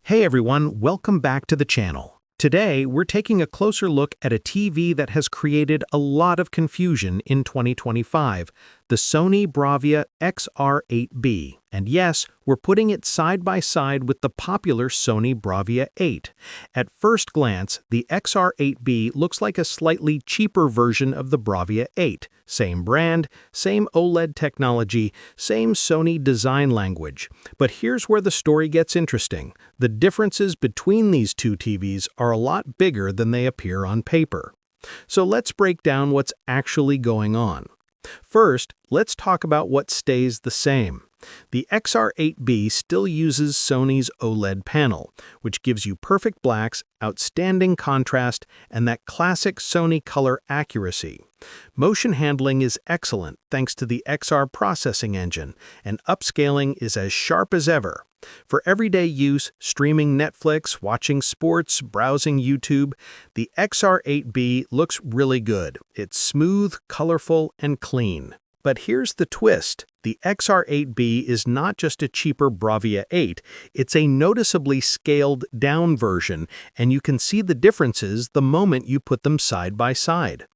Hey everyone, welcome back to the channel. Today, we're taking a closer look at a TV that has created a lot of confusion in 2025, the Sony Bravia XR8B. And yes, we're putting it side by side with the popular Sony Bravia 8. At first glance, the XR8B looks like a slightly cheaper version of the Bravia 8. Same brand, same OLED technology, same Sony design language. But here's where the story gets interesting. The differences between these two TVs are a lot bigger than they appear on paper. So let's break down what's actually going on. First, let's talk about what stays the same. The XR8B still uses Sony's OLED panel, which gives you perfect blacks, outstanding contrast, and that classic Sony color accuracy. Motion handling is excellent thanks to the XR processing engine, and upscaling is as sharp as ever. For everyday use, streaming Netflix, watching sports, browsing YouTube, the XR8B looks really good. It's smooth, colorful, and clean. But here's the twist. The XR8B is not just a cheaper Bravia 8, it's a noticeably scaled-down version, and you can see the differences the moment you put them side by side.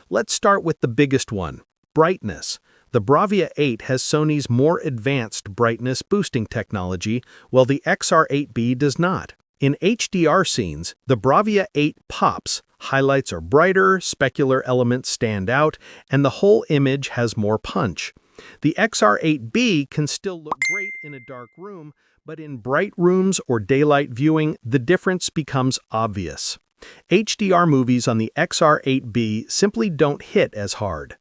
Let's start with the biggest one, brightness. The Bravia 8 has Sony's more advanced brightness boosting technology, while the XR8B does not. In HDR scenes, the Bravia 8 pops, highlights are brighter, specular elements stand out, and the whole image has more punch. The XR8B can still look great in a dark room, but in bright rooms or daylight viewing, the difference becomes obvious. HDR movies on the XR8B simply don't hit as hard.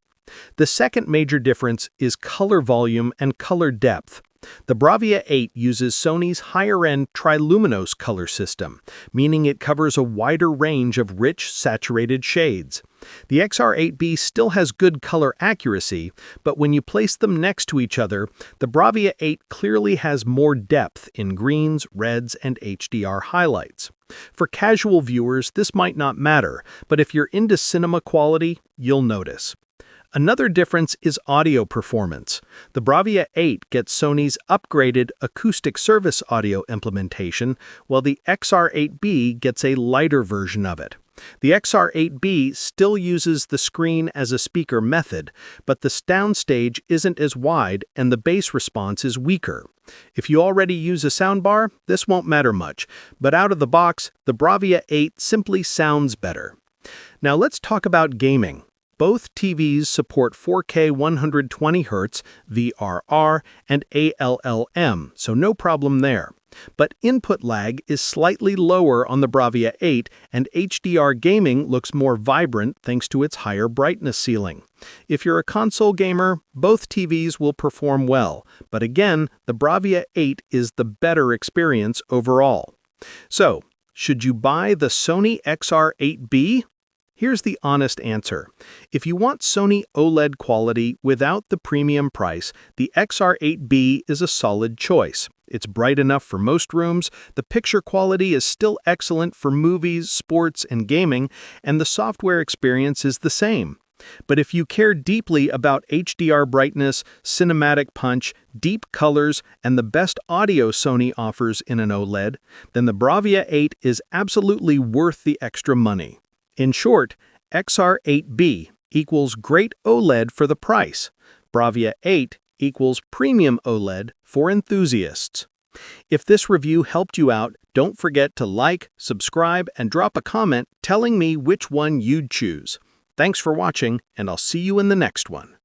The second major difference is color volume and color depth. The Bravia 8 uses Sony's higher-end triluminous color system, meaning it covers a wider range of rich, saturated shades. The XR8B still has good color accuracy, but when you place them next to each other, the Bravia 8 clearly has more depth in greens, reds, and HDR highlights. For casual viewers, this might not matter, but if you're into cinema quality, you'll notice. Another difference is audio performance. The Bravia 8 gets Sony's upgraded acoustic service audio implementation, while the XR8B gets a lighter version of it. The XR8B still uses the screen as a speaker method, but the soundstage isn't as wide and the bass response is weaker. If you already use a soundbar, this won't matter much, but out of the box, the Bravia 8 simply sounds better. Now let's talk about gaming. Both TVs support 4K 120Hz, VRR, and ALLM, so no problem there. But input lag is slightly lower on the Bravia 8, and HDR gaming looks more vibrant thanks to its higher brightness ceiling. If you're a console gamer, both TVs will perform well, but again, the Bravia 8 is the better experience overall. So, should you buy the Sony XR8B? Here's the honest answer. If you want Sony OLED quality without the premium price, the XR8B is a solid choice. It's bright enough for most rooms, the picture quality is still excellent for movies, sports, and gaming, and the software experience is the same. But if you care deeply about HDR brightness, cinematic punch, deep colors, and the best audio Sony offers in an OLED, then the Bravia 8 is absolutely worth the extra money. In short, XR8B equals great OLED for the price. Bravia 8 equals premium OLED for enthusiasts. If this review helped you out, don't forget to like, subscribe, and drop a comment telling me which one you'd choose. Thanks for watching, and I'll see you in the next one.